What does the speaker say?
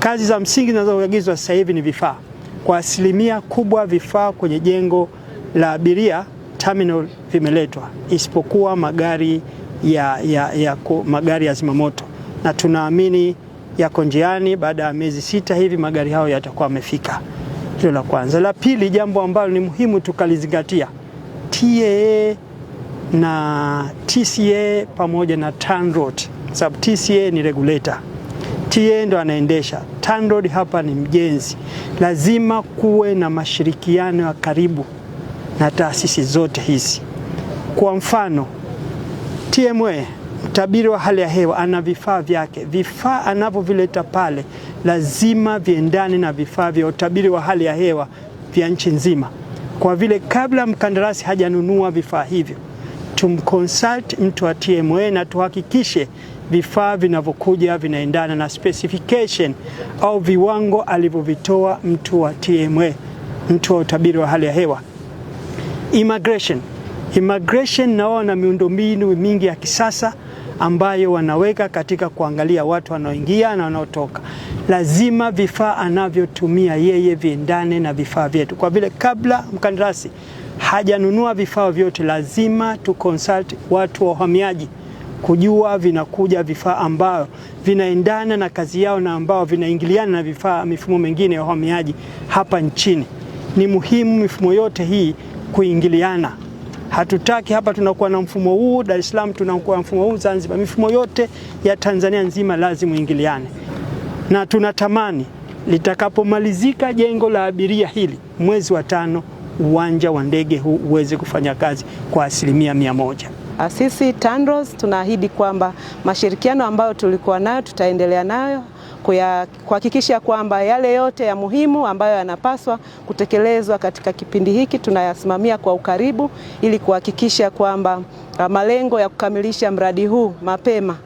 Kazi za msingi zinazoagizwa sasa hivi ni vifaa. Kwa asilimia kubwa vifaa kwenye jengo la abiria terminal vimeletwa, isipokuwa magari ya zimamoto, na tunaamini yako njiani. Baada ya miezi 6 hivi magari hayo yatakuwa yamefika. Hilo la kwanza. La pili, jambo ambalo ni muhimu tukalizingatia, TAA na TCA pamoja na TANROADS, sababu TCA ni regulator, TAA ndo anaendesha, TANROADS hapa ni mjenzi. Lazima kuwe na mashirikiano ya karibu na taasisi zote hizi. Kwa mfano, TMA, mtabiri wa hali ya hewa, ana vifaa vyake. Vifaa anavyovileta pale lazima viendane na vifaa vya utabiri wa hali ya hewa vya nchi nzima. Kwa vile kabla mkandarasi hajanunua vifaa hivyo, tumconsult mtu wa TMA na tuhakikishe vifaa vinavyokuja vinaendana na specification au viwango alivyovitoa mtu wa TMA, mtu wa utabiri wa hali ya hewa. Immigration nao na miundombinu mingi ya kisasa ambayo wanaweka katika kuangalia watu wanaoingia na wanaotoka. Lazima vifaa anavyotumia yeye viendane na vifaa vyetu. Kwa vile kabla mkandarasi hajanunua vifaa vyote, lazima consult watu wa uhamiaji kujua vinakuja vifaa ambao vinaendana na kazi yao na ambao vinaingiliana na vifaa mifumo mingine ya uhamiaji hapa nchini. Ni muhimu mifumo yote hii kuingiliana. Hatutaki hapa tunakuwa na mfumo huu Dar es Salaam, tunakuwa na mfumo huu Zanzibar. Mifumo yote ya Tanzania nzima lazima ingiliane. Na tunatamani litakapomalizika jengo la abiria hili mwezi wa 5, uwanja wa ndege huu uweze kufanya kazi kwa 100%. Sisi TANROADS tunaahidi kwamba mashirikiano ambayo tulikuwa nayo tutaendelea nayo kuhakikisha kwamba yale yote ya muhimu ambayo yanapaswa kutekelezwa katika kipindi hiki tunayasimamia kwa ukaribu, ili kuhakikisha kwamba malengo ya kukamilisha mradi huu mapema